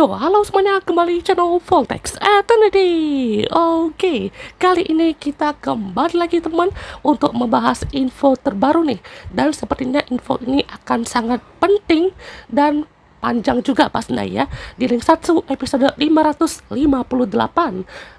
Yo, halo semuanya, kembali channel Voltex Eternity. Oke, kali ini kita kembali lagi teman untuk membahas info terbaru nih. Dan sepertinya info ini akan sangat penting dan panjang juga pastinya ya. Di link 1 episode 558.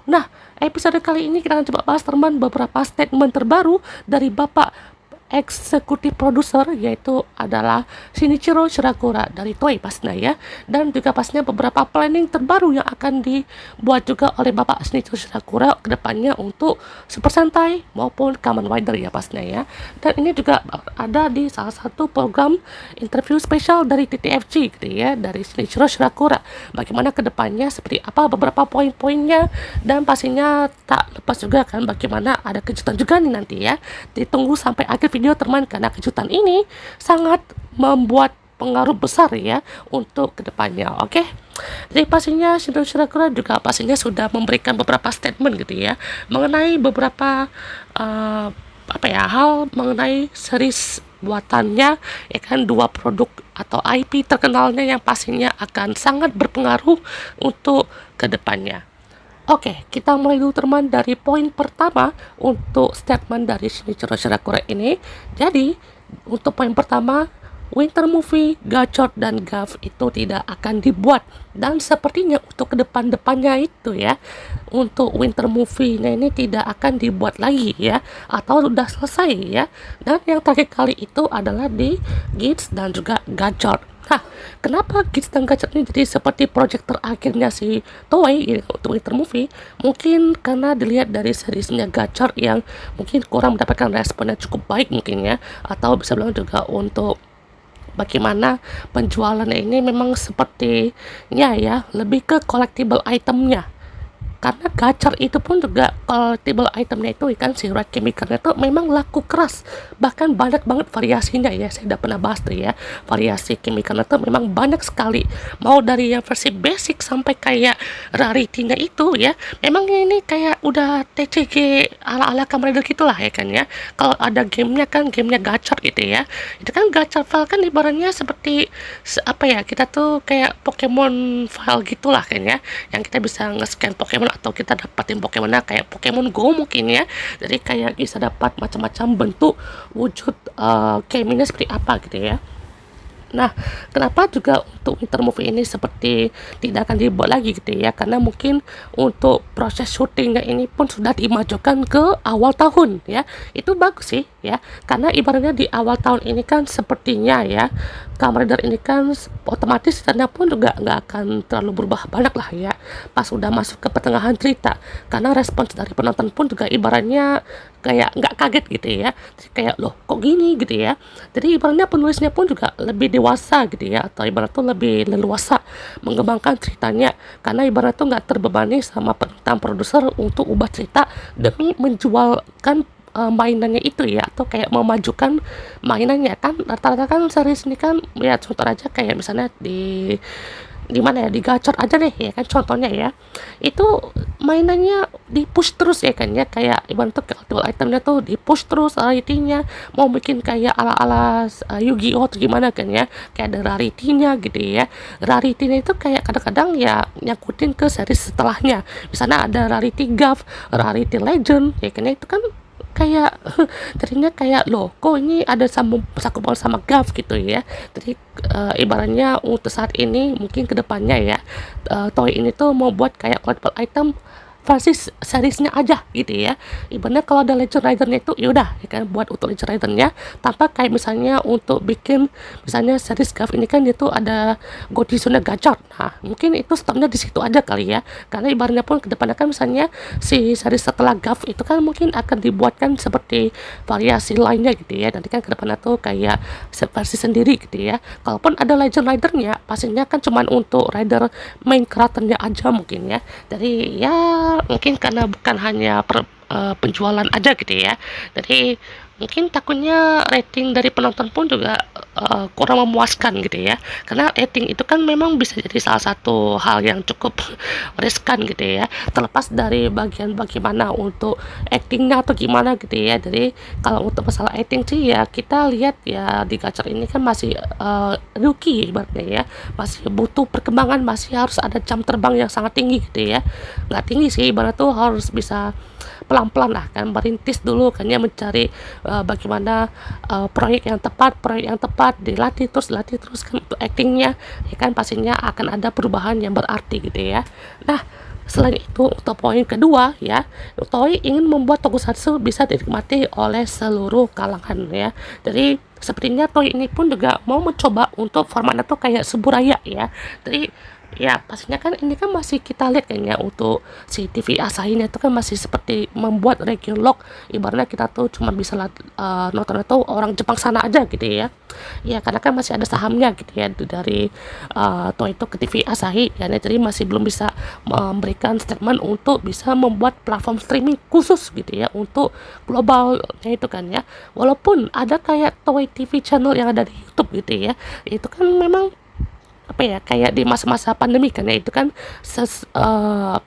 Nah, episode kali ini kita akan coba bahas teman beberapa statement terbaru dari Bapak eksekutif produser, yaitu adalah Shinichiro Shirakura dari Toei pastinya ya, dan juga pastinya beberapa planning terbaru yang akan dibuat juga oleh Bapak Shinichiro Shirakura kedepannya untuk Super Sentai maupun Kamen Rider ya pastinya ya. Dan ini juga ada di salah satu program interview spesial dari TTFG gitu ya, dari Shinichiro Shirakura, bagaimana kedepannya seperti apa beberapa poin-poinnya, dan pastinya tak lepas juga kan bagaimana ada kejutan juga nih nanti ya. Ditunggu sampai akhir video teman, karena kejutan ini sangat membuat pengaruh besar ya untuk kedepannya. Oke, jadi pastinya Shinichiro Shirakura juga pastinya sudah memberikan beberapa statement gitu ya mengenai beberapa hal mengenai series buatannya ya kan, dua produk atau IP terkenalnya yang pastinya akan sangat berpengaruh untuk kedepannya. Oke, kita mulai dulu teman dari poin pertama untuk statement dari Shinichiro Shirakura ini. Jadi, untuk poin pertama, Winter Movie, Gachot, dan Gav itu tidak akan dibuat. Dan sepertinya untuk kedepan-depannya itu ya, untuk Winter Movie-nya ini tidak akan dibuat lagi ya, atau sudah selesai ya. Dan yang terakhir kali itu adalah di Gits dan juga Gachot. Nah, kenapa Gits dan Gachot ini jadi seperti project terakhirnya si Toei ya, untuk Winter Movie? Mungkin karena dilihat dari seriesnya Gachot yang mungkin kurang mendapatkan respon yang cukup baik mungkin ya, atau bisa bilang juga untuk bagaimana penjualannya ini memang sepertinya ya lebih ke collectible itemnya, karena gacor itu pun juga collectible itemnya itu kan si Red Chemical-nya itu memang laku keras, bahkan banyak banget variasinya ya. Saya udah pernah bahas tuh ya, variasi chemical itu memang banyak sekali, mau dari yang versi basic sampai kayak rarity-nya itu ya, memang ini kayak udah TCG ala-ala Kamen Rider gitulah ya kan ya. Kalau ada gamenya kan gamenya gacor gitu ya, itu kan gacor file kan ibaratnya seperti kita tuh kayak Pokemon file gitulah kan ya, yang kita bisa nge-scan Pokemon atau kita dapatin Pokemon kayak Pokemon Go mungkin ya. Jadi kayak bisa dapat macam-macam bentuk wujud gamenya seperti apa gitu ya. Nah, kenapa juga untuk Winter Movie ini seperti tidak akan dibuat lagi gitu ya, karena mungkin untuk proses syutingnya ini pun sudah dimajukan ke awal tahun ya. Itu bagus sih ya, karena ibaratnya di awal tahun ini kan sepertinya ya, Kamen Rider ini kan otomatis ceritanya pun juga nggak akan terlalu berubah banyak lah ya pas udah masuk ke pertengahan cerita, karena respons dari penonton pun juga ibaratnya kayak nggak kaget gitu ya. Jadi kayak loh kok gini gitu ya. Jadi ibaratnya penulisnya pun juga lebih dewasa gitu ya, atau ibarat tuh lebih leluasa mengembangkan ceritanya, karena ibarat tuh nggak terbebani sama permintaan produser untuk ubah cerita demi menjualkan mainannya itu ya, atau kayak memajukan mainannya kan. Rata-rata kan series ini kan ya, contoh aja kayak misalnya di mana ya, di gacor aja deh ya kan, contohnya ya itu mainannya di push terus ya kan ya, kayak ibarat tuh collectible itemnya tuh di push terus rarity-nya, mau bikin kayak ala-ala Yu-Gi-Oh tuh gimana kan ya, kayak ada rarity-nya gitu ya. Rarity-nya itu kayak kadang-kadang ya nyangkutin ke series setelahnya, misalnya ada rarity Gav, rarity Legend ya kan ya, itu kan kayak jadinya kayak loh kok ini ada sakupan sama Gav gitu ya. Jadi ibaratnya untuk saat ini mungkin kedepannya ya, Toei ini tuh mau buat kayak collectible item versi seriesnya aja gitu ya. Ibaratnya kalau ada Legend Rider-nya itu yaudah ya kan, buat untuk Legend Rider-nya, tanpa kayak misalnya untuk bikin misalnya series Gav ini kan itu ada Godizune Gachot. Nah mungkin itu stopnya di situ aja kali ya, karena ibaratnya pun kedepannya kan misalnya si series setelah Gav itu kan mungkin akan dibuatkan seperti variasi lainnya gitu ya. Nanti kan kedepannya tuh kayak versi sendiri gitu ya. Kalaupun ada Legend Rider-nya pastinya kan cuman untuk rider main karakternya aja mungkin ya. Jadi ya mungkin karena bukan hanya penjualan aja gitu ya, jadi mungkin takutnya rating dari penonton pun juga kurang memuaskan gitu ya. Karena acting itu kan memang bisa jadi salah satu hal yang cukup riskan gitu ya. Terlepas dari bagian bagaimana untuk actingnya atau gimana gitu ya. Jadi kalau untuk masalah acting sih ya kita lihat ya di Gacor ini kan masih rookie ibaratnya ya, masih butuh perkembangan, masih harus ada jam terbang yang sangat tinggi gitu ya. Nggak tinggi sih, ibarat tuh harus bisa pelan-pelan lah kan, merintis dulu kan ya, mencari bagaimana proyek yang tepat, dilatih terus kan untuk actingnya ya kan, pastinya akan ada perubahan yang berarti gitu ya. Nah, selain itu untuk poin kedua ya, Toei ingin membuat tokusatsu bisa dinikmati oleh seluruh kalangan ya. Jadi sepertinya Toei ini pun juga mau mencoba untuk formatnya tuh kayak Suburaya ya. Jadi ya pastinya kan ini kan masih kita lihat kayaknya untuk si TV Asahinya itu kan masih seperti membuat region lock, ibaratnya kita tuh cuma bisa nonton itu orang Jepang sana aja gitu ya. Ya karena kan masih ada sahamnya gitu ya dari Toei itu ke TV Asahi ya, jadi masih belum bisa memberikan statement untuk bisa membuat platform streaming khusus gitu ya untuk globalnya itu kan ya. Walaupun ada kayak Toei TV channel yang ada di YouTube gitu ya, itu kan memang apa ya, kayak di masa-masa pandemi kan ya, itu kan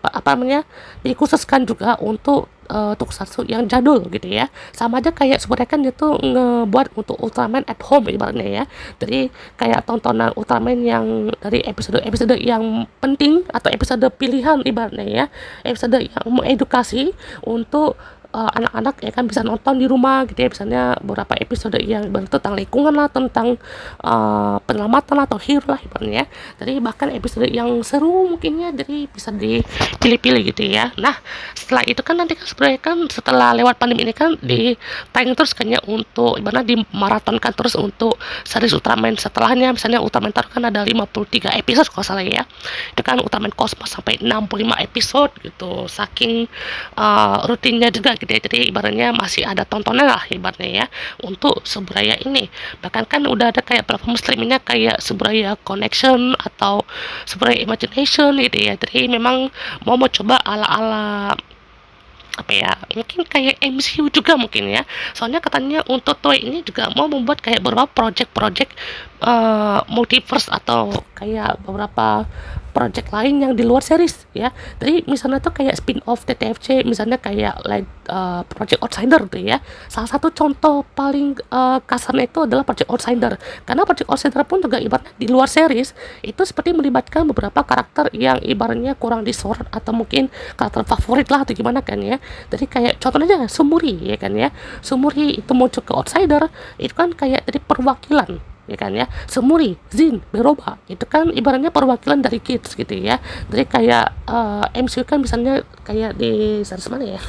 apa namanya, dikhususkan juga untuk tokusatsu yang jadul gitu ya. Sama aja kayak sebenarnya kan dia tuh ngebuat untuk Ultraman at home ibaratnya ya. Jadi kayak tontonan Ultraman yang dari episode-episode yang penting atau episode pilihan ibaratnya ya, episode yang mengedukasi untuk anak-anak ya kan bisa nonton di rumah gitu ya, misalnya beberapa episode yang tentang lingkungan lah, tentang penyelamatan atau hero lah ibaratnya. Jadi bahkan episode yang seru mungkin ya, jadi bisa dipilih-pilih gitu ya. Nah setelah itu kan nanti kan sebenarnya kan setelah lewat pandemi ini kan ditayang terus kan ya, untuk ibaratnya dimaratonkan terus untuk series Ultraman setelahnya. Misalnya Ultraman Taru kan ada 53 episode kalau salah ya, itu kan Ultraman Cosmos sampai 65 episode gitu, saking rutinnya juga gitu ya. Jadi ibaratnya masih ada tontonan lah ibaratnya ya untuk Suburaya ini. Bahkan kan udah ada kayak platform streamingnya kayak Suburaya Connection atau Suburaya Imagination gitu ya. Jadi memang mau coba ala-ala apa ya, mungkin kayak MCU juga mungkin ya. Soalnya katanya untuk Toei ini juga mau membuat kayak beberapa project-project multiverse atau kayak beberapa project lain yang di luar series ya. Jadi misalnya tuh kayak spin-off TTFC, misalnya kayak Project Outsider tuh ya. Salah satu contoh paling kasarnya itu adalah Project Outsider. Karena Project Outsider pun juga ibaratnya di luar series itu seperti melibatkan beberapa karakter yang ibaratnya kurang disorot atau mungkin karakter favorit lah atau gimana kan ya. Jadi kayak contohnya aja Sumuri ya kan ya. Sumuri itu muncul ke Outsider, itu kan kayak dari perwakilan ya kan ya. Sumuri, Zin, Beroba itu kan ibaratnya perwakilan dari kids gitu ya. Jadi kayak MCU kan misalnya kayak di series mana ya,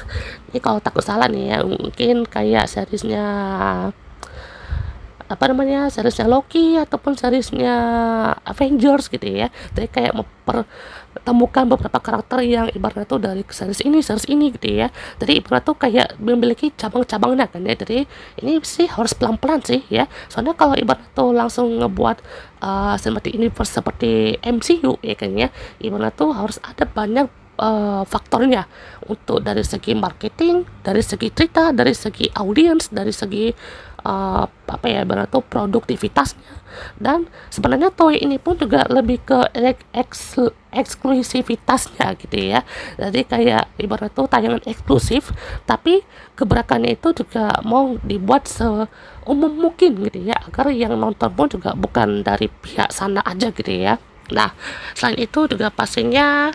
ini kalau takut salah nih ya, mungkin kayak seriesnya apa namanya, seriesnya Loki ataupun seriesnya Avengers gitu ya. Jadi kayak mempertemukan beberapa karakter yang ibaratnya tuh dari series ini gitu ya. Jadi ibarat tuh kayak memiliki cabang-cabangnya kan ya. Jadi ini sih harus pelan-pelan sih ya. Soalnya kalau ibarat tuh langsung ngebuat cinematic universe seperti MCU ya kan ya, ibarat tuh harus ada banyak faktornya, untuk dari segi marketing, dari segi cerita, dari segi audiens, dari segi apa ya, ibarat tuh produktivitasnya. Dan sebenarnya Toei ini pun juga lebih ke eksklusivitasnya gitu ya. Jadi kayak ibarat tuh tayangan eksklusif, tapi gebrakannya itu juga mau dibuat seumum mungkin gitu ya, agar yang nonton pun juga bukan dari pihak sana aja gitu ya. Nah selain itu juga pastinya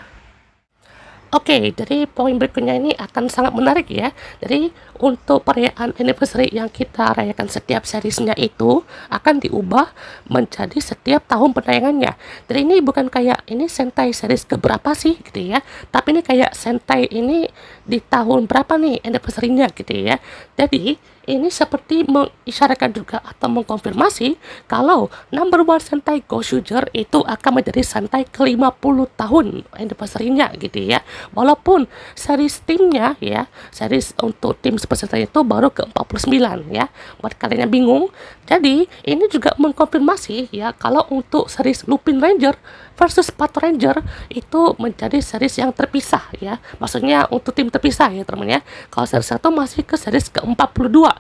oke, jadi poin berikutnya ini akan sangat menarik ya. Jadi untuk perayaan anniversary yang kita rayakan setiap seriesnya itu akan diubah menjadi setiap tahun penayangannya. Jadi ini bukan kayak ini Sentai series keberapa sih gitu ya, tapi ini kayak Sentai ini di tahun berapa nih anniversary-nya gitu ya. Jadi ini seperti mengisyaratkan juga atau mengkonfirmasi kalau number one Sentai Go Shoujo itu akan menjadi Sentai ke-50 tahun anniversary-nya gitu ya. Walaupun series timnya ya, series untuk tim Super Sentai itu baru ke-49 ya. Buat kalian yang bingung, jadi ini juga mengkonfirmasi ya kalau untuk series Lupin Ranger versus Pato Ranger itu menjadi series yang terpisah ya. Maksudnya untuk tim terpisah ya teman ya. Kalau series 1 masih ke series ke-42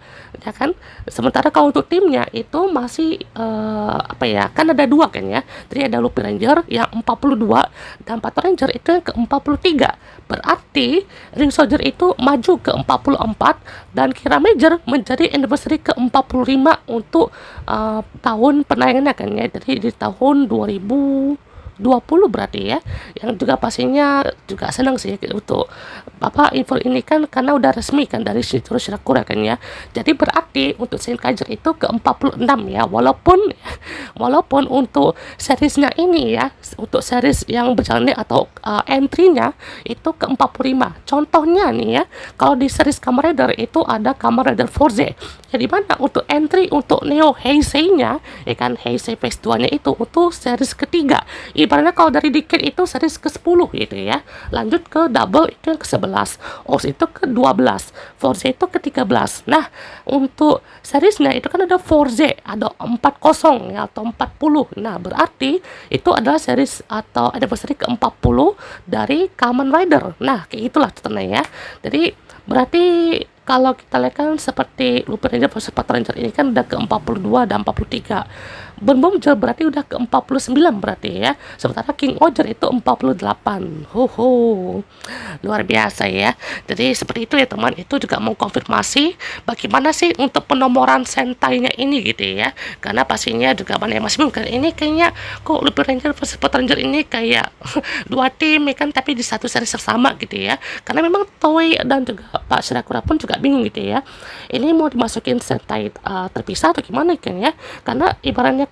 ya kan. Sementara kalau untuk timnya itu masih kan ada dua kan ya. Jadi ada Looping Ranger yang 42 dan Patrol Ranger itu yang ke 43. Berarti Ring Soldier itu maju ke 44 dan Kira Major menjadi anniversary ke 45 untuk tahun penayangannya kan ya. Jadi di tahun 2020 berarti ya, yang juga pastinya juga senang sih untuk info ini kan karena udah resmi kan dari Shinichiro Shirakura kan ya. Jadi berarti untuk Zenkaiger itu ke 46 ya, walaupun untuk seriesnya ini ya, untuk series yang berjalannya atau entry-nya itu ke 45. Contohnya nih ya, kalau di series Kamen Rider itu ada Kamen Rider Forze. Jadi mana untuk entry untuk Neo Heisei-nya, ya kan, Heisei Phase 2-nya itu untuk series ketiga. Ibaratnya kalau dari Decade itu series ke-10 gitu ya. Lanjut ke Double itu yang ke-11, Oz itu ke-12, Forze itu ke-13. Nah, untuk seriesnya itu kan ada Forze, ada 40 ya, atau 40. Nah, berarti itu adalah series atau anniversary ke-40 dari Kamen Rider. Nah, kayak itulah contohnya ya. Jadi berarti kalau kita lihat kan seperti Looping Ranger versus Patrol Ranger ini kan udah ke 42 dan 43. Bonbomger berarti udah ke 49 berarti ya. Sementara King Oger itu 48. Luar biasa ya. Jadi seperti itu ya teman. Itu juga mengkonfirmasi bagaimana sih untuk penomoran Sentai-nya ini gitu ya. Karena pastinya juga banyak yang masih bingung kan. Ini kayaknya kok Looping Ranger versus Patrol Ranger ini kayak dua tim ya kan, tapi di satu seri sama gitu ya. Karena memang Toei dan juga Pak Shirakura pun juga bingung gitu ya. Ini mau dimasukin Sentai terpisah atau gimana kan ya. Karena ibaratnya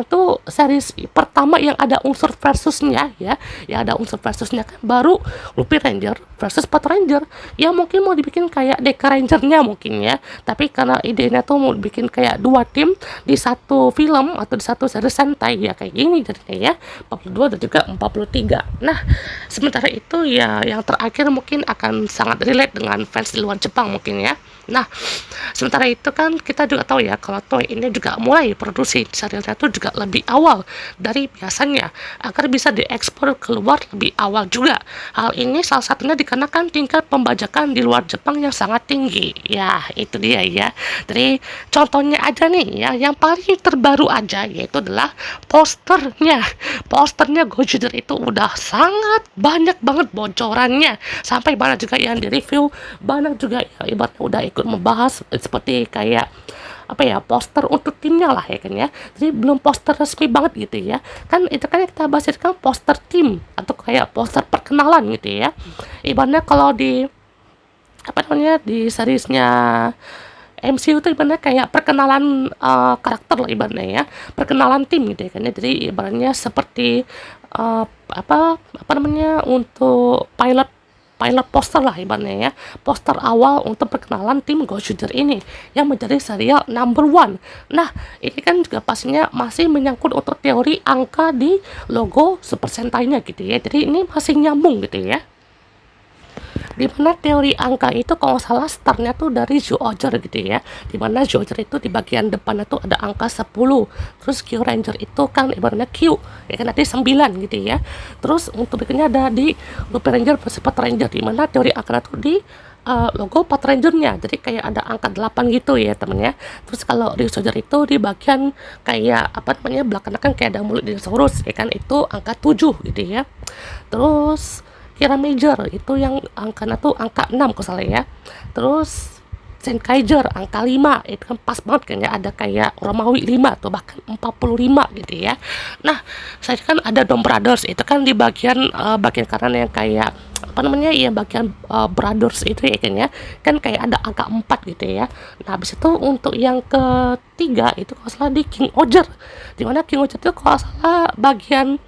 tuh series pertama yang ada unsur versusnya ya, ada unsur versusnya kan baru Looping Ranger versus Patrol Ranger. Ya mungkin mau dibikin kayak Deka Ranger-nya mungkin ya, tapi karena idenya tuh mau bikin kayak dua tim di satu film atau di satu series Sentai ya, kayak gini jadinya ya, 42 dan juga 43. Nah, sementara itu ya yang terakhir mungkin akan sangat relate dengan fans di luar Jepang mungkin ya. Nah, sementara itu kan kita juga tahu ya kalau Toei ini juga mulai produksi serialnya itu juga lebih awal dari biasanya agar bisa diekspor keluar lebih awal juga. Hal ini salah satunya dikarenakan tingkat pembajakan di luar Jepang yang sangat tinggi. Ya, itu dia ya. Jadi contohnya aja nih ya, yang paling terbaru aja yaitu adalah posternya. Posternya Gojira itu udah sangat banyak banget bocorannya. Sampai banyak juga yang di review, banyak juga ya, ibaratnya udah ikut membahas seperti kayak poster untuk timnya lah ya kan ya. Jadi belum poster resmi banget gitu ya. Kan itu kan kita bahas itu kan poster tim atau kayak poster perkenalan gitu ya. Ibaratnya kalau di di seriesnya MCU itu ibaratnya kayak perkenalan karakter lah ibaratnya ya, perkenalan tim gitu ya kan ya. Jadi ibaratnya seperti untuk pilot poster lah ibaratnya ya, poster awal untuk perkenalan tim Gojira ini yang menjadi serial number 1. Nah, ini kan juga pastinya masih menyangkut untuk teori angka di logo Super Sentai-nya gitu ya. Jadi ini masih nyambung gitu ya. Dimana teori angka itu kalau salah startnya tuh dari Zyuohger gitu ya, dimana Zyuohger itu di bagian depannya tuh ada angka 10, terus Q Ranger itu kan ibaratnya Q ya kan, nanti 9 gitu ya. Terus untuk berikutnya ada di Looping Ranger versus Patrol Ranger, dimana teori angka tuh di logo Patrol Ranger-nya, jadi kayak ada angka 8 gitu ya temen ya. Terus kalau di Soldier itu di bagian kayak belakangnya kan kayak ada mulut dinosaurus ya kan, itu angka 7 gitu ya. Terus Kira Major itu yang angkanya tuh angka 6 kalau salah ya. Terus Zenkaiger angka 5 itu kan pas banget kan ya, ada kayak Romawi 5 atau bahkan 45 gitu ya. Nah, saya kan ada Dom Brothers itu kan di bagian kanan yang kayak bagian Brothers itu ya kan kayak ada angka 4 gitu ya. Nah, habis itu untuk yang ketiga itu kalau salah di King Oger, dimana King Oger itu kalau salah bagian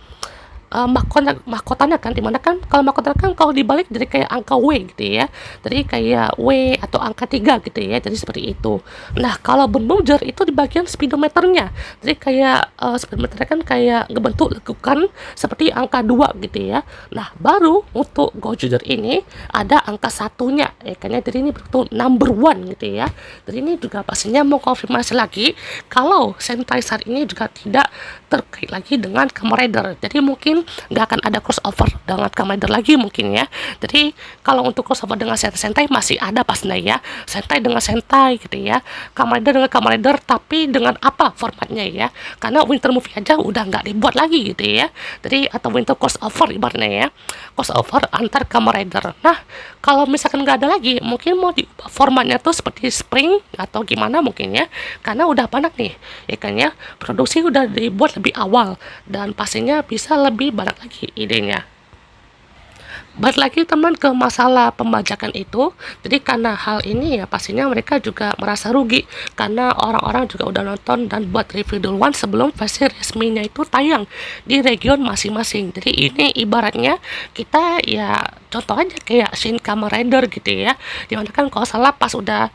mahkotanya kan, dimana kan kalau mahkotanya kan kalau dibalik jadi kayak angka W gitu ya, jadi kayak W atau angka 3 gitu ya, jadi seperti itu. Nah, kalau Bonbonger itu di bagian speedometernya, jadi kayak speedometernya kan kayak ngebentuk lekukan seperti angka 2 gitu ya. Nah, baru untuk Gojira ini ada angka satunya ya kan ya, jadi ini betul number 1 gitu ya. Jadi ini juga pastinya mau konfirmasi lagi kalau Sentai saat ini juga tidak terkait lagi dengan Kamen Rider. Jadi mungkin kan nggak akan ada crossover dengan Kamen Rider lagi mungkin ya. Jadi kalau untuk crossover dengan Sentai masih ada pastinya ya, Sentai dengan Sentai gitu ya, Kamen Rider dengan Kamen Rider, tapi dengan apa formatnya ya, karena Winter Movie aja udah nggak dibuat lagi gitu ya. Jadi atau Winter crossover ibaratnya ya, crossover antar Kamen Rider. Nah kalau misalkan nggak ada lagi, mungkin mau di formatnya tuh seperti Spring atau gimana mungkin ya, karena udah banyak nih ya kan ya, produksi udah dibuat lebih awal dan pastinya bisa lebih banyak lagi idenya. Balik lagi teman ke masalah pembajakan itu, jadi karena hal ini ya pastinya mereka juga merasa rugi karena orang-orang juga udah nonton dan buat review duluan sebelum versi resminya itu tayang di region masing-masing. Jadi ini ibaratnya kita ya contoh aja kayak Shin Kamen Rider gitu ya, dimana kan kalau salah pas udah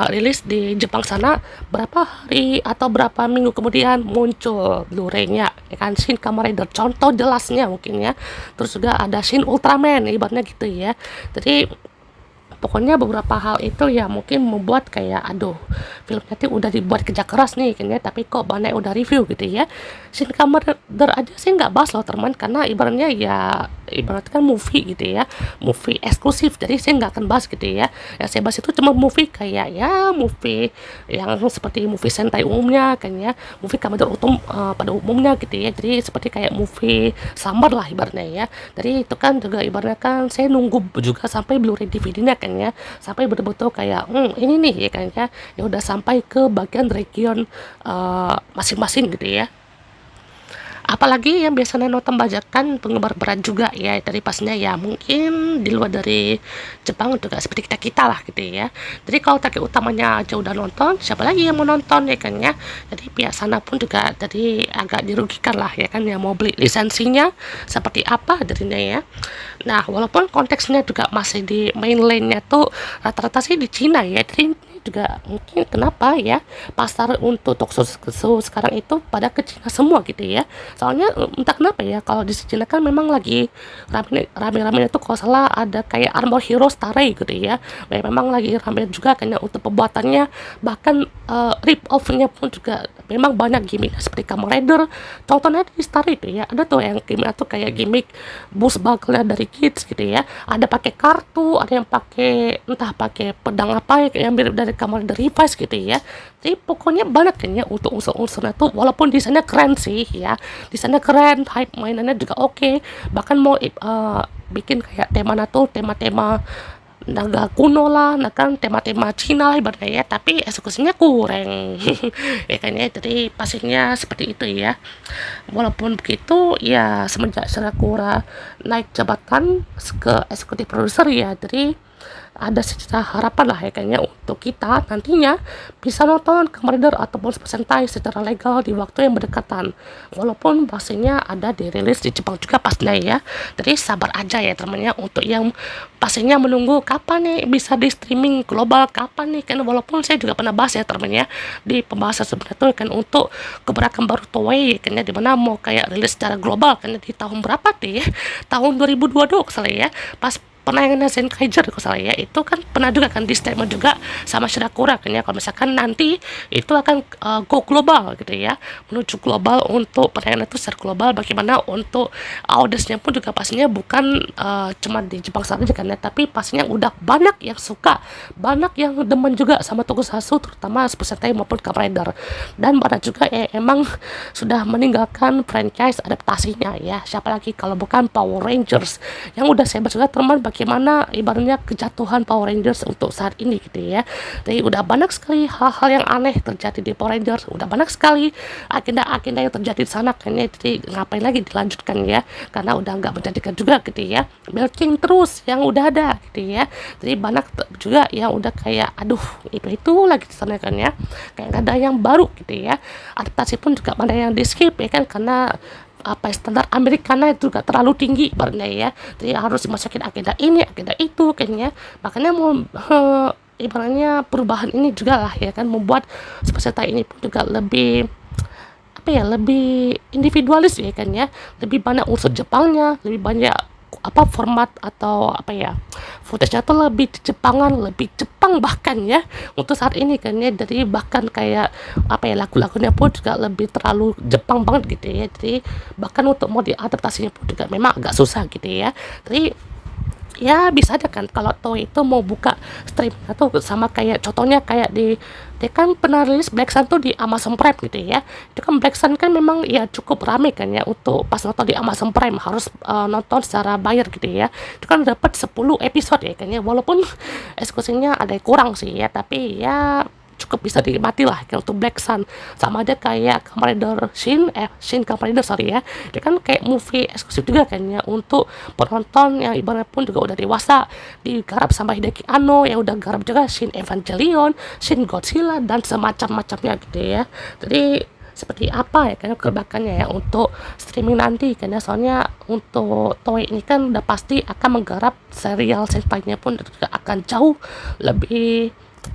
rilis di Jepang sana, berapa hari atau berapa minggu kemudian muncul Blu-ray-nya ya kan, Shin Kamen Rider contoh jelasnya mungkin ya. Terus juga ada Shin Ultraman ibaratnya gitu ya. Jadi pokoknya beberapa hal itu ya mungkin membuat kayak aduh, filmnya tuh udah dibuat kerja keras nih kan ya, tapi kok banyak udah review gitu ya. Shin Kamen Rider aja sih nggak bahas loh teman, karena ibaratnya ya ibaratnya kan movie gitu ya, movie eksklusif, jadi saya nggak akan bahas gitu ya. Yang saya bahas itu cuma movie kayak ya movie yang seperti movie Sentai umumnya kan ya, movie Kamen Rider pada umumnya gitu ya. Jadi seperti kayak movie Summer lah ibaratnya ya. Jadi itu kan juga ibaratnya kan saya nunggu juga sampai Blu-ray DVD-nya kan ya, sampai betul-betul kayak ini nih ya kan ya udah sampai ke bagian region masing-masing gitu ya. Apalagi yang biasanya nonton bajakan penggemar berat juga ya, dari pasnya ya mungkin di luar dari Jepang juga seperti kita lah gitu ya. Jadi kalau target utamanya aja udah nonton, siapa lagi yang mau nonton ya kan ya. Jadi pihak sana pun juga jadi agak dirugikan lah ya kan, yang mau beli lisensinya seperti apa darinya ya. Nah walaupun konteksnya juga masih di mainlandnya tuh rata-rata sih di Cina ya, jadi juga mungkin kenapa ya pasar untuk tokusatsu sekarang itu pada ke Cina semua gitu ya. Soalnya entah kenapa ya, kalau di Cina kan memang lagi rame-rame itu kalau salah ada kayak Armor Hero Starry gitu ya. Memang lagi rame juga kayaknya untuk pembuatannya, bahkan rip off-nya pun juga memang banyak gimmick seperti Kamen Rider. Contohnya di Starry itu ya, ada tuh yang gimmick tuh kayak gimmick boost buckle dari Kids gitu ya. Ada pakai kartu, ada yang pakai entah pakai pedang apa ya, yang mirip dari Kamen Rider Revice gitu ya. Jadi pokoknya banyak kan ya untuk unsur-unsurnya tuh, walaupun desainnya keren sih ya, desainnya keren, hype mainannya juga oke. Bahkan mau bikin kayak temanya tuh tema-tema naga kuno lah, nah kan tema-tema Cina lah ibaratnya ya, tapi eksekusinya kurang ya kan ya. Jadi pastinya seperti itu ya. Walaupun begitu ya, semenjak Sakura naik jabatan ke eksekutif produser ya, jadi ada sejuta harapan lah ya kayaknya untuk kita nantinya bisa nonton Kamen Rider ataupun Super Sentai secara legal di waktu yang berdekatan, walaupun pastinya ada dirilis di Jepang juga pastinya ya. Jadi sabar aja ya temannya untuk yang pastinya menunggu kapan nih bisa di streaming global, kapan nih kan. Walaupun saya juga pernah bahas ya temannya di pembahasan sebenarnya tuh kan, untuk keberadaan baru Toei kan ya, dimana mau kayak rilis secara global kan di tahun berapa deh ya, tahun 2022 misalnya ya, pas penayangan Zenkaiger kalau salah ya, itu kan pernah juga kan di statement juga sama Shirakura kan ya, kalau misalkan nanti itu akan go global gitu ya, menuju global untuk penayangan itu secara global. Bagaimana untuk audiensnya pun juga pastinya bukan cuma di Jepang saja kan ya, tapi pastinya udah banyak yang suka, banyak yang demen juga sama tokusatsu, terutama Super Sentai maupun Kamen Rider, dan banyak juga emang sudah meninggalkan franchise adaptasinya ya. Siapa lagi kalau bukan Power Rangers, yang udah saya bahas juga teman bagaimana ibaratnya kejatuhan Power Rangers untuk saat ini gitu ya. Jadi udah banyak sekali hal-hal yang aneh terjadi di Power Rangers, udah banyak sekali agenda-agenda yang terjadi di sana kan ya. Jadi ngapain lagi dilanjutkan ya, karena udah nggak menjadikan juga gitu ya, milking terus yang udah ada gitu ya. Jadi banyak juga yang udah kayak aduh itu lagi di sana kan ya, kayak nggak ada yang baru gitu ya. Adaptasi pun juga ada yang di skip ya kan, karena apa standar Americana itu juga terlalu tinggi barunya ya. Jadi harus dimasukin agenda ini agenda itu kayaknya. Makanya mau ibaratnya perubahan ini juga lah ya kan, membuat Super Sentai ini pun juga lebih apa ya, lebih individualis ya kan ya, lebih banyak unsur Jepangnya, lebih banyak format atau apa ya, footage-nya tuh lebih Jepangan, lebih Jepang bahkan ya untuk saat ini kan ya. Jadi bahkan kayak apa ya, lagu-lagunya pun juga lebih terlalu Jepang banget gitu ya. Jadi bahkan untuk mau diadaptasinya pun juga memang agak susah gitu ya. Jadi ya bisa aja kan kalau Toei itu mau buka stream atau sama kayak contohnya kayak dia kan pernah rilis Black Sun tuh di Amazon Prime gitu ya. Itu kan Black Sun kan memang ya cukup rame kan ya untuk pas nonton di Amazon Prime, harus nonton secara bayar gitu ya. Itu kan dapat 10 episode ya kan ya, walaupun eksekusinya ada yang kurang sih ya, tapi ya cukup bisa dinikmati lah kayak untuk Black Sun. Sama aja kayak Kamen Rider Shin Kamen Rider sorry ya, dia kan kayak movie eksklusif juga kan ya untuk penonton yang ibaratnya pun juga udah dewasa, digarap sama Hideaki Anno yang udah garap juga Shin Evangelion, Shin Godzilla dan semacam-macamnya gitu ya. Jadi seperti apa ya kan kebakannya ya untuk streaming nanti kan ya, soalnya untuk Toei ini kan udah pasti akan menggarap serial sentai-nya pun juga akan jauh lebih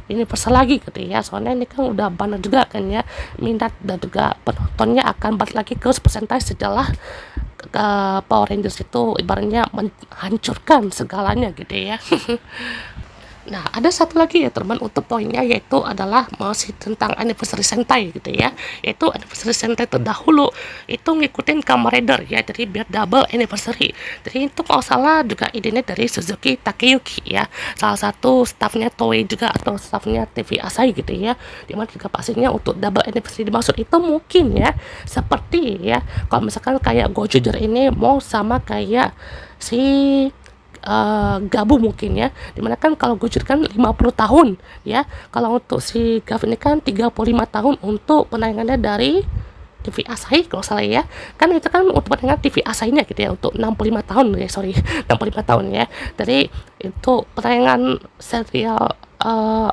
ini besar lagi gitu ya, soalnya ini kan udah banyak juga kan ya minat dan juga penontonnya akan balik lagi ke Super Sentai setelah Power Rangers itu ibaratnya menghancurkan segalanya gitu ya. Nah, ada satu lagi ya teman untuk poinnya, yaitu adalah masih tentang anniversary Sentai gitu ya. Yaitu anniversary Sentai terdahulu itu ngikutin Kamen Rider ya, jadi biar double anniversary. Jadi itu kalau salah juga idenya dari Suzuki Takeyuki ya, salah satu staffnya Toei juga atau staffnya TV Asahi gitu ya. Dimana juga pastinya untuk double anniversary dimaksud itu mungkin ya seperti ya kalau misalkan kayak Gojuger ini mau sama kayak si Gabu mungkin ya, dimana kan kalau Gojir kan 50 tahun ya, kalau untuk si Gav ini kan 35 tahun untuk penayangannya dari TV Asahi kalau salah ya, kan itu kan untuk penayangan TV Asahinya gitu ya untuk 65 tahun ya, sorry 65 tahun ya. Jadi itu penayangan serial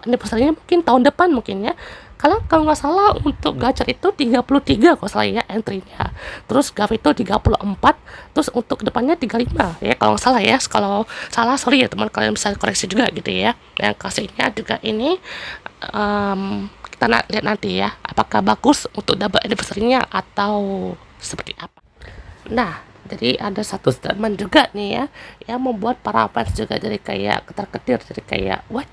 anniversary-nya mungkin tahun depan mungkin ya. Kalau nggak salah untuk Gacha itu 33 kalau salah ya entry-nya. Terus Gav itu 34, terus untuk kedepannya 35 ya kalau nggak salah ya. Kalau salah sorry ya teman, kalian bisa koreksi juga gitu ya. Yang kasihnya juga ini kita lihat nanti ya apakah bagus untuk double anniversary-nya atau seperti apa. Nah, jadi ada satu statement juga nih ya yang membuat para fans juga jadi kayak ketar-ketir, jadi kayak what?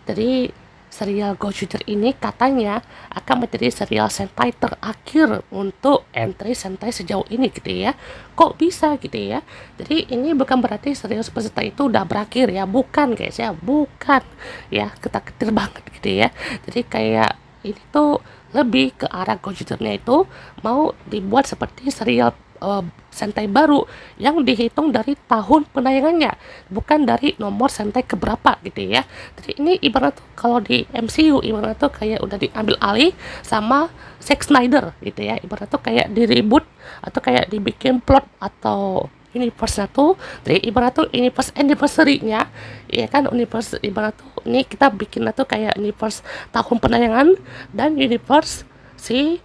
Jadi serial Gojuder ini katanya akan menjadi serial Sentai terakhir untuk entry Sentai sejauh ini gitu ya. Kok bisa gitu ya? Jadi ini bukan berarti serial Super Sentai itu udah berakhir ya, bukan guys ya, bukan ya, ketar-ketir banget gitu ya. Jadi kayak ini tuh lebih ke arah Gojudernya itu mau dibuat seperti serial Sentai baru yang dihitung dari tahun penayangannya, bukan dari nomor Sentai keberapa gitu ya. Jadi ini ibarat tuh kalau di MCU ibarat tuh kayak udah diambil alih sama Zack Snyder gitu ya, ibarat tuh kayak di reboot atau kayak dibikin plot atau universe-nya tuh. Jadi ibarat tuh universe anniversary-nya ya kan, universe ibarat tuh ini kita bikin tuh kayak universe tahun penayangan dan universe si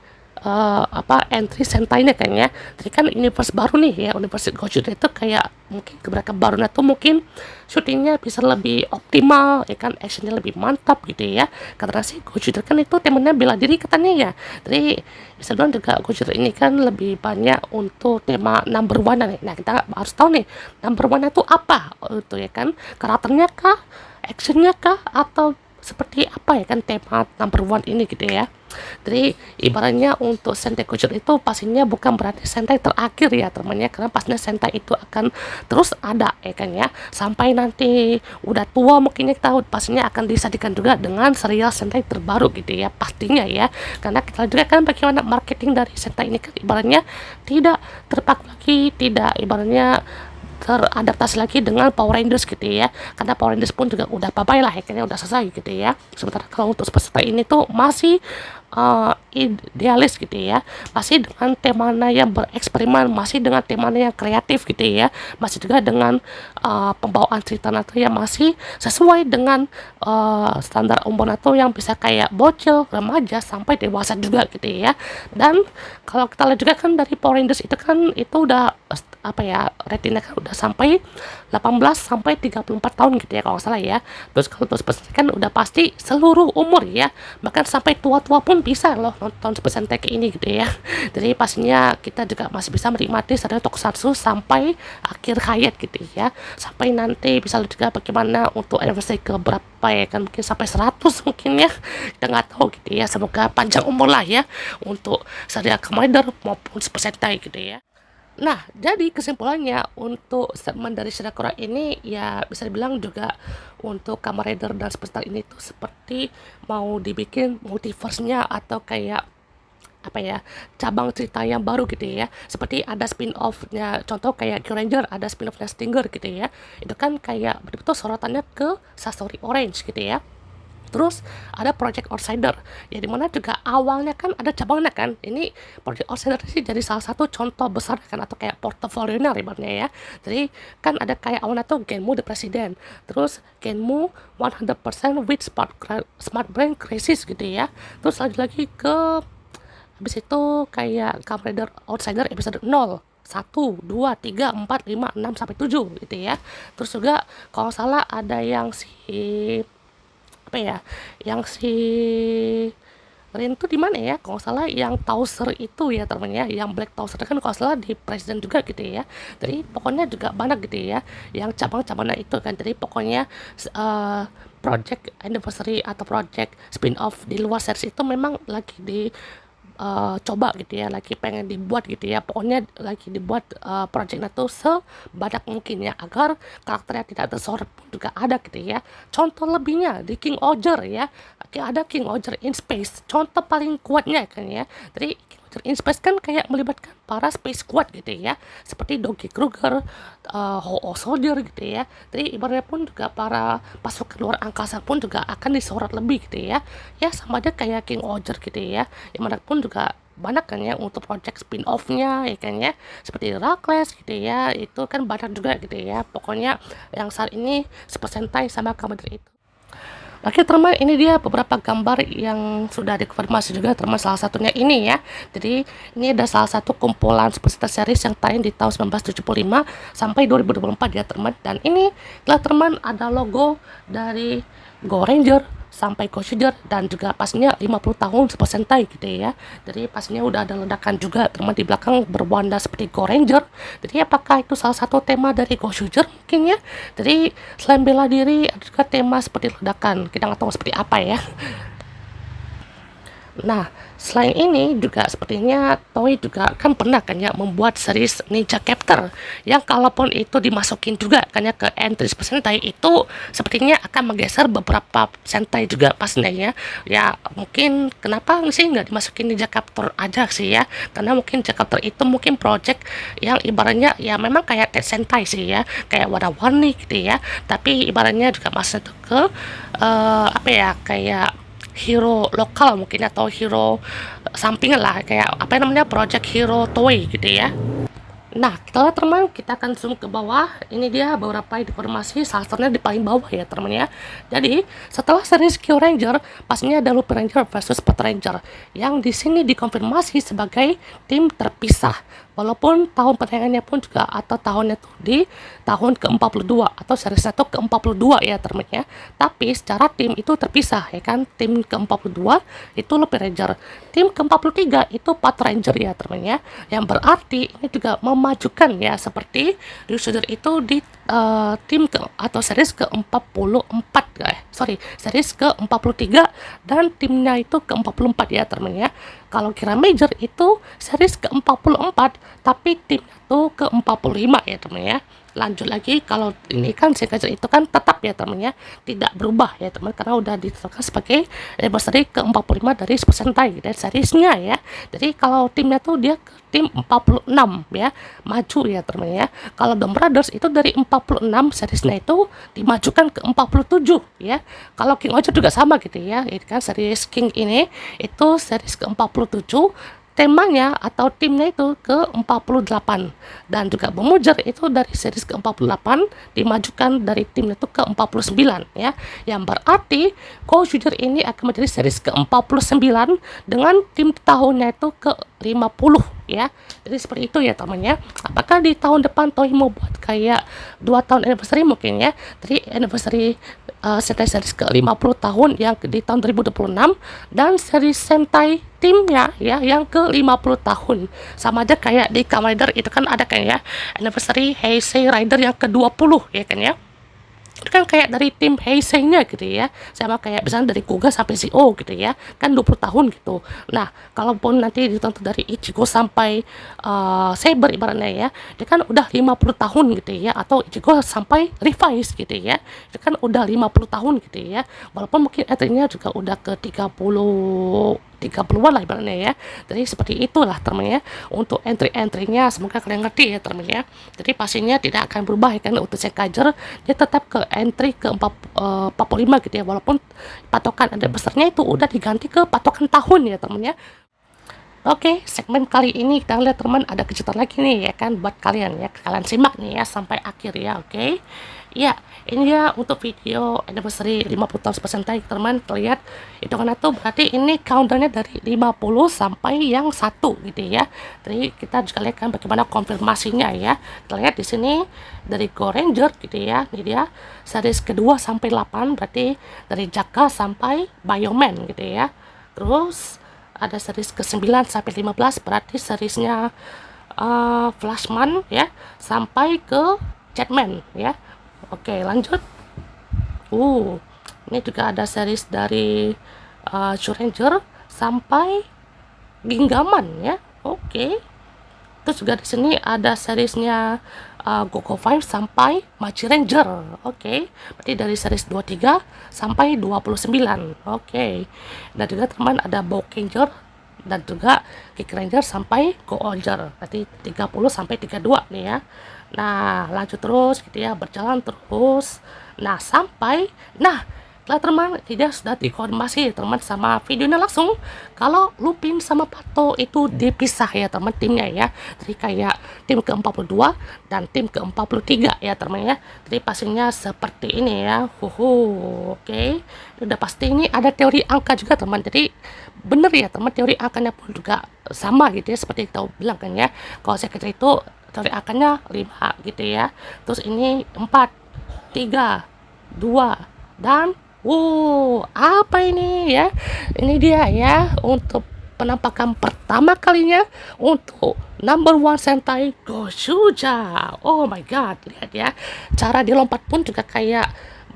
entry Sentai-nya kan ya. Jadi kan universe baru nih ya, universe Gojuder itu kayak mungkin keberapa barunya tuh mungkin syutingnya bisa lebih optimal ya kan, actionnya lebih mantap gitu ya, karena si Gojuder kan itu temanya bela diri katanya ya. Jadi bisa bilang juga Gojuder ini kan lebih banyak untuk tema number one nih. Nah kita harus tahu nih number one itu apa itu ya kan, karakternya kah, actionnya kah, atau seperti apa ya kan tema number one ini gitu ya. Jadi ibaratnya untuk Sentai Gojuder itu pastinya bukan berarti Sentai terakhir ya temannya, karena pastinya Sentai itu akan terus ada ya kan ya, sampai nanti udah tua mungkinnya kita pastinya akan disajikan juga dengan serial Sentai terbaru gitu ya pastinya ya. Karena kita juga kan bagaimana marketing dari Sentai ini kan ibaratnya tidak terpaku lagi, tidak ibaratnya teradaptasi lagi dengan Power Rangers gitu ya, karena Power Rangers pun juga udah bye-bye lah ya, kayaknya udah selesai gitu ya. Sementara kalau untuk Super Sentai ini tuh masih idealis gitu ya, masih dengan temanya yang bereksperimen, masih dengan temanya yang kreatif gitu ya, masih juga dengan pembawaan cerita Nato yang masih sesuai dengan standar umur Nato yang bisa kayak bocil, remaja sampai dewasa juga gitu ya. Dan kalau kita lihat juga kan dari Power Rangers itu kan itu udah apa ya, ratingnya kan udah sampai 18 sampai 34 tahun gitu ya kalau nggak salah ya. Terus kalau terus kan udah pasti seluruh umur ya, bahkan sampai tua-tua pun bisa loh nonton Super Sentai kayak ini gitu ya. Jadi pastinya kita juga masih bisa menikmati serial Tokusatsu sampai akhir hayat gitu ya, sampai nanti bisa juga bagaimana untuk anniversary ke berapa ya kan, mungkin sampai 100 mungkin ya, kita nggak tahu gitu ya. Semoga panjang umur lah ya untuk serial Kamen Rider maupun Super Sentai gitu ya. Nah, jadi kesimpulannya untuk segmen dari Shirakura ini ya bisa dibilang juga untuk Kamen Rider dan Super Sentai ini tuh seperti mau dibikin multiverse-nya atau kayak apa ya, cabang cerita yang baru gitu ya, seperti ada spin-off-nya, contoh kayak Kyuranger ada spin-off-nya Stinger gitu ya, itu kan kayak betul-betul sorotannya ke Sasori Orange gitu ya. Terus ada Project Outsider, ya dimana juga awalnya kan ada cabangnya kan. Ini Project Outsider sih jadi salah satu contoh besar kan, atau kayak portofolionya ibaratnya ya. Jadi kan ada kayak awalnya tuh Genmu The President, terus Genmu 100% with Smart Brain Crisis gitu ya. Terus lanjut lagi ke habis itu kayak Kamen Rider Outsider episode 0, 1, 2, 3, 4, 5, 6, sampai 7 gitu ya. Terus juga kalau salah ada yang apa ya, yang si Rin tuh di mana ya, kalau nggak salah yang Tauser itu ya temennya, yang Black Tauser kan kalau nggak salah di Presiden juga gitu ya. Jadi pokoknya juga banyak gitu ya yang cabang-cabangnya itu kan. Jadi pokoknya project anniversary atau project spin off di luar series itu memang lagi di coba gitu ya, lagi pengen dibuat gitu ya. Pokoknya lagi dibuat projectnya tuh sebanyak mungkin ya, agar karakternya tidak tersorot pun juga ada gitu ya. Contoh lebihnya di King Oger ya, ada King Oger in Space, contoh paling kuatnya kan ya. Jadi King Oger in Space kan kayak melibatkan para space squad gitu ya, seperti Donkey Kruger, Ho-Oh Soldier gitu ya. Jadi ibaratnya pun juga para pasukan luar angkasa pun juga akan disorot lebih gitu ya. Ya sama aja kayak King Oger gitu ya, yang mana pun juga banyak kan ya untuk project spin-off-nya ya kan ya, seperti Rackless gitu ya, itu kan banyak juga gitu ya. Pokoknya yang saat ini Super Sentai sama Kamen Rider itu. Oke teman, ini dia beberapa gambar yang sudah dikonfirmasi juga teman, salah satunya ini ya. Jadi ini ada salah satu kumpulan Super Sentai series yang tayang di tahun 1975 sampai 2024 ya teman. Dan ini telah teman ada logo dari Go Ranger sampai Goshiger, dan juga pastinya 50 tahun Super Sentai gitu ya. Jadi pastinya udah ada ledakan juga teman di belakang berwarna seperti Go Ranger. Jadi apakah itu salah satu tema dari Goshiger mungkin ya. Jadi selain bela diri ada juga tema seperti ledakan, kita nggak tahu seperti apa ya. Nah, selain ini juga sepertinya Toei juga kan pernah kan ya membuat series Ninja Captor, yang kalaupun itu dimasukin juga kan ya ke entry Sentai, itu sepertinya akan menggeser beberapa Sentai juga pastinya ya. Ya mungkin kenapa sih nggak dimasukin Ninja Captor aja sih ya, karena mungkin Ninja Captor itu mungkin project yang ibaratnya ya memang kayak Sentai sih ya, kayak warna-warni gitu ya, tapi ibaratnya juga masuk ke apa ya, kayak hero lokal mungkin, atau hero sampingan lah, kayak apa namanya, project hero Toei gitu ya. Nah, kita lihat teman, kita akan zoom ke bawah. Ini dia beberapa informasi, salah satunya di paling bawah ya teman ya. Jadi, setelah series Kyuranger, pastinya ada Lupin Ranger versus Pet Ranger, yang di sini dikonfirmasi sebagai tim terpisah. Walaupun tahun penayangannya pun juga atau tahunnya tuh di tahun ke-42 atau seriesnya tuh ke-42 ya teman ya. Tapi secara tim itu terpisah ya kan. Tim ke-42 itu Lupin Ranger, tim ke-43 itu Pet Ranger ya teman ya. Yang berarti ini juga memajukan ya, seperti Ryusuder itu di tim ke atau series ke-44 series ke-43, dan timnya itu ke-44 ya teman ya. Kalau Kira Major itu series ke-44 tapi timnya tuh ke-45 ya teman ya. Lanjut lagi, kalau ini kan Senkaja itu kan tetap ya teman ya, tidak berubah ya teman, karena udah ditetapkan sebagai anniversary ke-45 dari Super Sentai dan seriesnya ya. Jadi kalau timnya tuh dia ke tim 46 ya, maju ya teman ya. Kalau The Brothers itu dari 46 seriesnya itu dimajukan ke 47 ya. Kalau King Oger juga sama gitu ya. Ini kan series King ini itu series ke-47, temanya atau timnya itu ke-48, dan juga Bomujer itu dari series ke-48 dimajukan dari timnya itu ke-49 ya, yang berarti Goshiger ini akan menjadi series ke-49 dengan tim tahunnya itu ke 50 ya. Jadi seperti itu ya teman-teman ya. Apakah di tahun depan Toei mau buat kayak 2 tahun anniversary mungkin ya. Jadi anniversary Sentai series ke 50 tahun yang di tahun 2026 dan series Sentai timnya ya yang ke 50 tahun. Sama aja kayak di Kamen Rider itu kan ada kayak ya anniversary Heisei Rider yang ke-20 ya kan ya. Itu kan kayak dari tim Heisei-nya gitu ya, sama kayak misalnya dari Kuga sampai Zio gitu ya, kan 20 tahun gitu. Nah, kalaupun nanti ditonton dari Ichigo sampai Saber ibaratnya ya, dia kan udah 50 tahun gitu ya, atau Ichigo sampai Revise gitu ya, itu kan udah 50 tahun gitu ya, walaupun mungkin entry-nya juga udah ke 30-an lah ibaratnya ya. Jadi seperti itulah teman-teman ya untuk entry-entrynya, semoga kalian ngerti ya teman-teman ya. Jadi pastinya tidak akan berubah ya kan untuk Senkager, dia tetap ke entry ke 45 gitu ya, walaupun patokan ada besarnya itu udah diganti ke patokan tahun ya teman-teman ya. Oke, segmen kali ini kita lihat teman ada kejutan lagi nih ya kan buat kalian ya. Kalian simak nih ya sampai akhir ya, oke. Ya, ini ya untuk video anniversary 50 tahun Super Sentai teman terlihat hitungannya tuh berarti ini counternya dari 50 sampai yang 1 gitu ya. Jadi kita juga lihat kan bagaimana konfirmasinya ya. Kita lihat di sini dari Go Ranger gitu ya. Ini dia series kedua sampai 8 berarti dari Jaka sampai Bioman gitu ya. Terus ada series ke-9 sampai 15 berarti seriesnya Flashman ya sampai ke Jetman ya. Oke, lanjut. Ini juga ada series dari Ranger sampai Gingaman ya. Oke. Terus juga di sini ada seriesnya Goku 5 sampai Machi Ranger. Oke. Berarti dari series 23 sampai 29. Oke. Dan juga teman ada Bowkenger dan juga Kick Ranger sampai Go Onger. Berarti 30 sampai 32 nih ya. Nah, lanjut terus gitu ya, berjalan terus. Nah, sampai teman tidak sudah dikonfirmasi teman sama videonya langsung kalau Lupin sama Pato itu dipisah ya teman timnya ya. Jadi kayak tim ke-42 dan tim ke-43 ya teman ya. Jadi pastinya seperti ini ya. Oke. Udah pasti ini ada teori angka juga teman. Jadi bener ya teman, teori angkanya pun juga sama gitu ya seperti kita bilang kan ya. Kalau saya kira itu teori angkanya 5 gitu ya. Terus ini 4, 3, 2 dan apa ini ya? Ini dia ya untuk penampakan pertama kalinya untuk number 1 Sentai Goshuja. Oh my god, lihat ya. Cara dia lompat pun juga kayak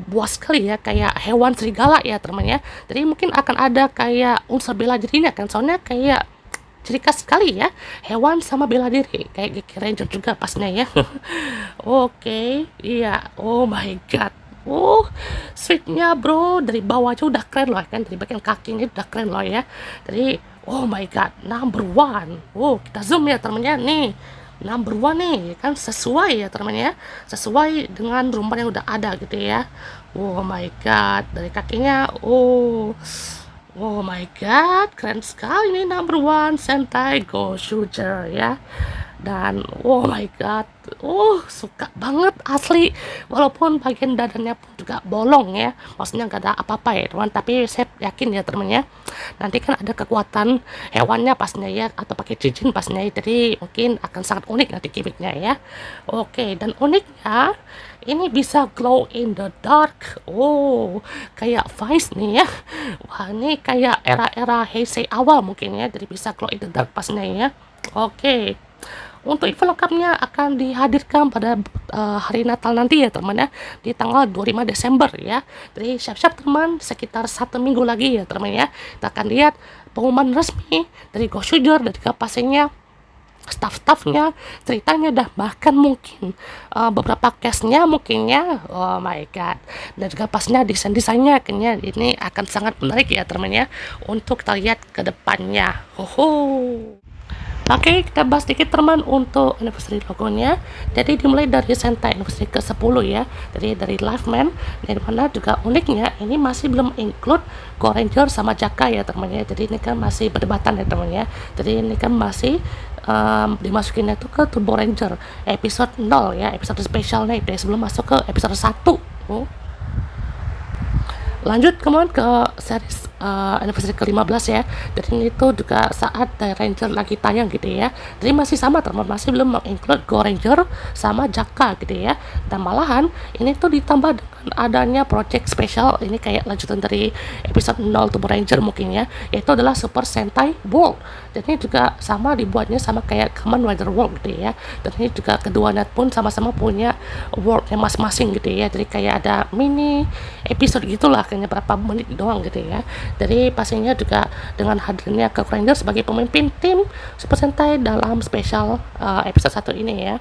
buas sekali ya, kayak hewan serigala ya teman ya. Jadi mungkin akan ada kayak unsur bela dirinya kan, soalnya kayak ciri khas sekali ya, hewan sama bela diri kayak Gekki Ranger juga pasnya ya. Oke, iya. Oh my god. Sweetnya bro, dari bawah aja udah keren loh kan, dari bagian kakinya udah keren loh ya. Jadi oh my god, number 1. Kita zoom ya temennya nih, number 1 nih kan sesuai ya temennya, sesuai dengan rumah yang udah ada gitu ya. Oh my god, dari kakinya oh my god, keren sekali nih number 1 Sentai Goshuja ya. Dan oh my god, suka banget asli, walaupun bagian dadanya pun juga bolong ya, maksudnya nggak ada apa-apa ya teman, tapi saya yakin ya temennya nanti kan ada kekuatan hewannya pasnya ya, atau pakai cincin pasnya ya, jadi mungkin akan sangat unik nanti gimmicknya ya. Oke, dan uniknya ini bisa glow in the dark. Kayak Vice nih ya. Wah, ini kayak era-era Heisei awal mungkin ya, jadi bisa glow in the dark pasnya ya. Oke. Untuk info lengkapnya akan dihadirkan pada hari Natal nanti ya teman ya, di tanggal 25 Desember ya. Jadi siap-siap teman, sekitar 1 minggu lagi ya teman ya. Kita akan lihat pengumuman resmi dari Goshuja, dari pastinya staff-staffnya, ceritanya dah, bahkan mungkin beberapa case-nya mungkin ya. Oh my god. Dan juga pastinya desain-desainnya kayaknya ini akan sangat menarik ya teman ya, untuk kita lihat ke depannya. Oke, kita bahas sedikit teman untuk anniversary logonya. Jadi dimulai dari Sentai anniversary ke-10 ya. Jadi dari Live Man, dari mana juga uniknya ini masih belum include Go Ranger sama Jaka ya teman ya. Jadi ini kan masih perdebatan ya teman ya. Jadi ini kan masih dimasukinnya tuh ke Turbo Ranger episode 0 ya, episode spesialnya itu ya, sebelum masuk ke episode 1. Lanjut kemudian ke series anniversary ke-15 ya. Dan ini tuh juga saat The Ranger lagi tayang gitu ya. Jadi masih sama teman, masih belum menginclude Go Ranger sama Jaka gitu ya. Dan malahan ini tuh ditambah dengan adanya project special, ini kayak lanjutan dari episode 0 Turbo Ranger mungkin ya, yaitu adalah Super Sentai World. Dan ini juga sama, dibuatnya sama kayak Kamen Rider World gitu ya. Dan ini juga keduanya pun sama-sama punya worldnya masing-masing gitu ya. Jadi kayak ada mini episode gitulah, kayaknya berapa menit doang gitu ya. Jadi pastinya juga dengan hadirnya Go Ranger sebagai pemimpin tim Super Sentai dalam spesial episode 1 ini ya.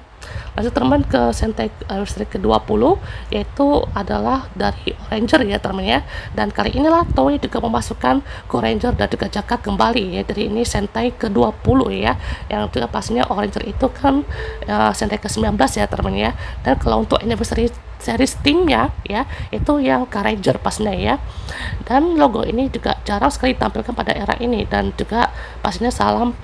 Lanjut teman ke Sentai anniversary ke-20, yaitu adalah dari Ranger ya teman ya. Dan kali inilah Toei juga memasukkan Go Ranger dan juga Jaka kembali ya. Jadi ini Sentai ke-20 ya. Yang juga pastinya Ranger itu kan Sentai ke-19 ya teman ya. Dan kalau untuk anniversary series timnya ya, itu yang Go Ranger pastinya ya. Dan logo ini juga jarang sekali ditampilkan pada era ini, dan juga pastinya salam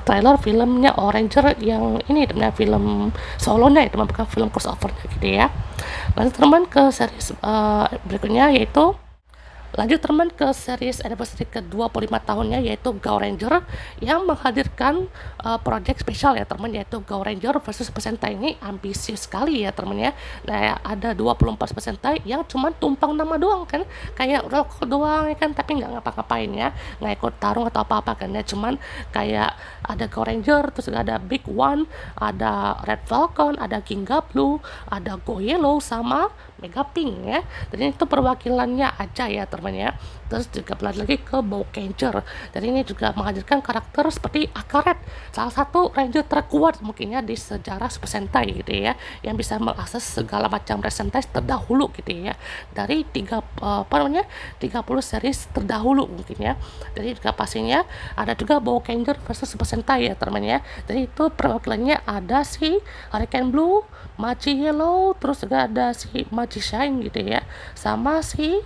trailer filmnya Ranger yang ini teman, film solonya ya teman, bukan film crossover gitu ya. Lanjut teman ke series berikutnya, yaitu lanjut teman ke series anniversary ke-25 tahunnya, yaitu Go Ranger yang menghadirkan project spesial ya teman, yaitu Go Ranger versus Super Sentai. Ini ambisius sekali ya teman ya. Nah, ada 24 Super Sentai yang cuma tumpang nama doang kan, kayak rokok doang ya kan, tapi nggak ngapa-ngapain ya, nggak ikut tarung atau apa-apa kan ya. Cuman kayak ada Go Ranger, terus ada Big One, ada Red Falcon, ada Ginga Blue, ada Go Yellow sama Mega Pink ya. Jadi itu perwakilannya aja ya teman ya. Terus juga balik lagi ke Bowcanger. Jadi ini juga menghadirkan karakter seperti Akaret, salah satu ranger terkuat mungkinnya di sejarah Super Sentai gitu ya, yang bisa mengakses segala macam Sentai terdahulu gitu ya, dari 30 series terdahulu mungkin ya. Jadi juga pastinya ada juga Bowcanger versus Super Sentai ya teman ya. Jadi itu perwakilannya ada si Hurricane Blue, Machi Yellow, terus juga ada si Machi Shine gitu ya, sama si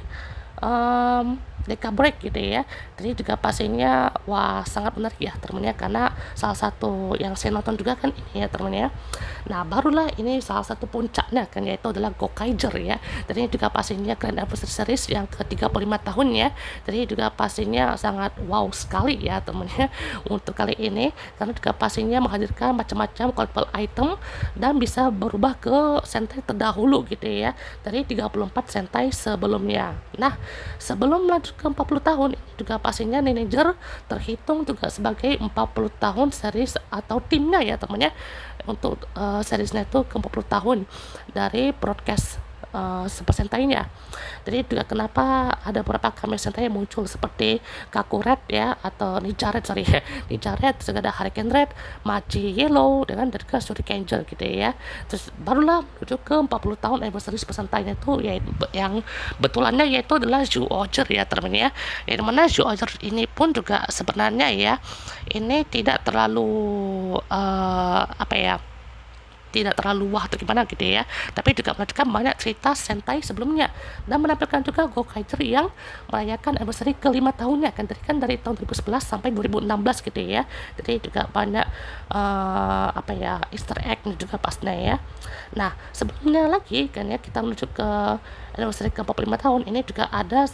Deka Break gitu ya. Jadi juga pastinya wah sangat menarik ya teman ya, karena salah satu yang saya nonton juga kan ini ya teman ya. Nah barulah ini salah satu puncaknya kan, yaitu adalah Gokaiger ya. Jadi ini juga pastinya Grand Anniversary Series yang ke-35 tahun ya. Jadi juga pastinya sangat wow sekali ya teman ya untuk kali ini, karena juga pastinya menghadirkan macam-macam collectible item dan bisa berubah ke Sentai terdahulu gitu ya, dari 34 Sentai sebelumnya. Nah, sebelum lanjut ke 40 tahun, ini juga pastinya manajer terhitung juga sebagai 40 tahun series atau timnya ya temannya, untuk seriesnya itu ke 40 tahun dari broadcast Super Sentai-nya. Jadi juga kenapa ada beberapa cameo Sentai yang muncul seperti Kakuret ya, atau Nijaret Nijaret, juga ada Hurricane Red, Machi Yellow dengan juga Shurikenja gitu ya. Terus barulah menuju ke 40 tahun anniversary Super Sentai-nya itu, yaitu yang betulannya yaitu adalah Zyuohger ya teman ya. Yang mana Zyuohger ini pun juga sebenarnya ya, ini tidak terlalu tidak terlalu wah atau gimana gitu ya, tapi juga melanjutkan banyak cerita Sentai sebelumnya dan menampilkan juga Gokaiger yang merayakan anniversary ke-5 tahunnya kan, dari tahun 2011 sampai 2016 gitu ya. Jadi juga banyak Easter egg juga pastinya ya. Nah sebelumnya lagi kan ya, kita menuju ke anniversary ke-45 tahun ini juga ada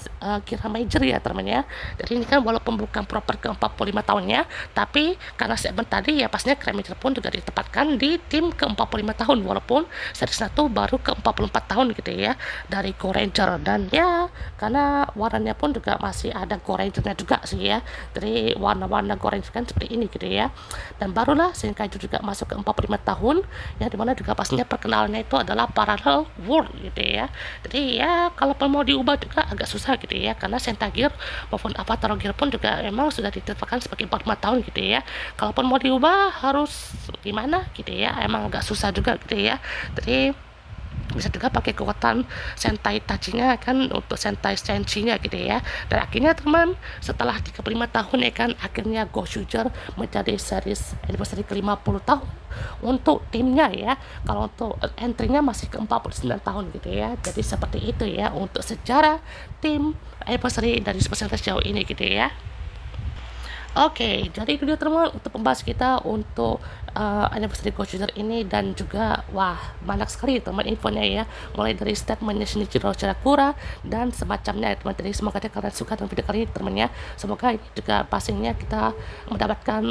Kira Major ya teman ya. Jadi ini kan walaupun bukan proper ke-45 tahunnya, tapi karena segmen tadi ya pastinya Kira Major pun juga ditempatkan di tim ke-45 tahun, walaupun seriesnya tuh baru ke-44 tahun gitu ya dari Go Ranger. Dan ya karena warnanya pun juga masih ada Go Ranger-nya juga sih ya, jadi warna-warna Go Ranger kan seperti ini gitu ya. Dan barulah Shinkaijo juga masuk ke 45 tahun, yang dimana juga pastinya perkenalannya itu adalah Parallel World gitu ya. Jadi ya kalaupun mau diubah juga agak susah gitu ya, karena Sentai Gear maupun Avatar Gear pun juga memang sudah ditetapkan sebagai 45 tahun gitu ya. Kalaupun mau diubah harus gimana gitu ya, emang agak susah juga gitu ya. Jadi bisa juga pakai kekuatan Sentai Tachinya kan, untuk Sentai Senshi-nya gitu ya. Dan akhirnya teman, setelah 35 tahun ya kan, akhirnya Go Shuger menjadi series anniversary ke-50 tahun untuk timnya ya. Kalau untuk entry-nya masih ke 49 tahun gitu ya. Jadi seperti itu ya untuk sejarah tim anniversary dari Super Sentai sejauh ini gitu ya. Oke, jadi itu dia teman untuk pembahas kita untuk anniversary Gojira ini, dan juga wah banyak sekali teman infonya ya, mulai dari statementnya Shinichiro Shirakura dan semacamnya ya teman. Jadi semoga kalian suka dengan video kali ini teman ya. Semoga ini juga pastinya kita mendapatkan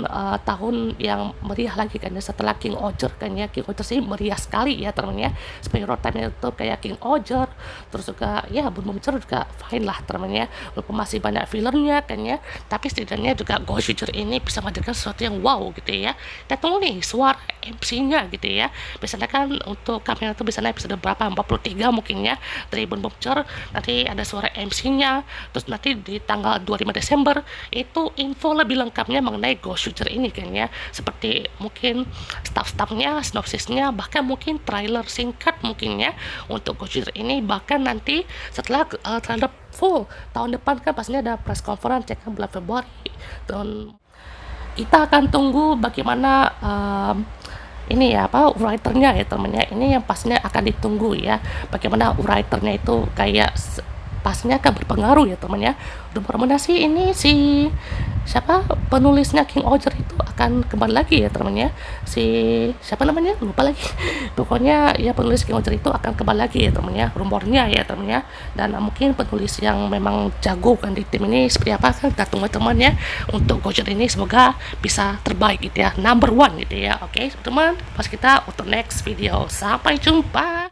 tahun yang meriah lagi kan ya, setelah King Oger kan ya. King Oger sih meriah sekali ya teman ya, superhero time itu kayak King Oger, terus juga ya Bun Bun juga fine lah teman ya, walaupun masih banyak filmnya kan ya, tapi setidaknya juga Gojira ini bisa menghadirkan sesuatu yang wow gitu ya. Kita tunggu nih suara MC-nya gitu ya. Biasanya kan untuk kamera itu biasanya episode berapa, 43 mungkin ya, dari Bun Bun, nanti ada suara MC-nya. Terus nanti di tanggal 25 Desember itu info lebih lengkapnya mengenai Gojira ini kan ya, seperti mungkin staff-staffnya, sinopsisnya, bahkan mungkin trailer singkat mungkin ya untuk Gojira ini. Bahkan nanti setelah trailer full tahun depan kan pastinya ada press conference ya kan, bulan Februari, dan kita akan tunggu bagaimana ini ya apa writernya ya temennya. Ini yang pastinya akan ditunggu ya, bagaimana writernya itu kayak pastinya akan berpengaruh ya teman ya. Mudah-mudahan sih ini si siapa penulisnya King Oger itu akan kembali lagi ya teman ya, si siapa namanya lupa lagi pokoknya ya penulis King Oger itu akan kembali lagi ya teman ya, rumornya ya teman ya. Dan mungkin penulis yang memang jago kan di tim ini seperti apa kan, kita tunggu teman ya. Untuk Gojira ini semoga bisa terbaik gitu ya, number one gitu ya. Oke teman, pas kita untuk next video, sampai jumpa.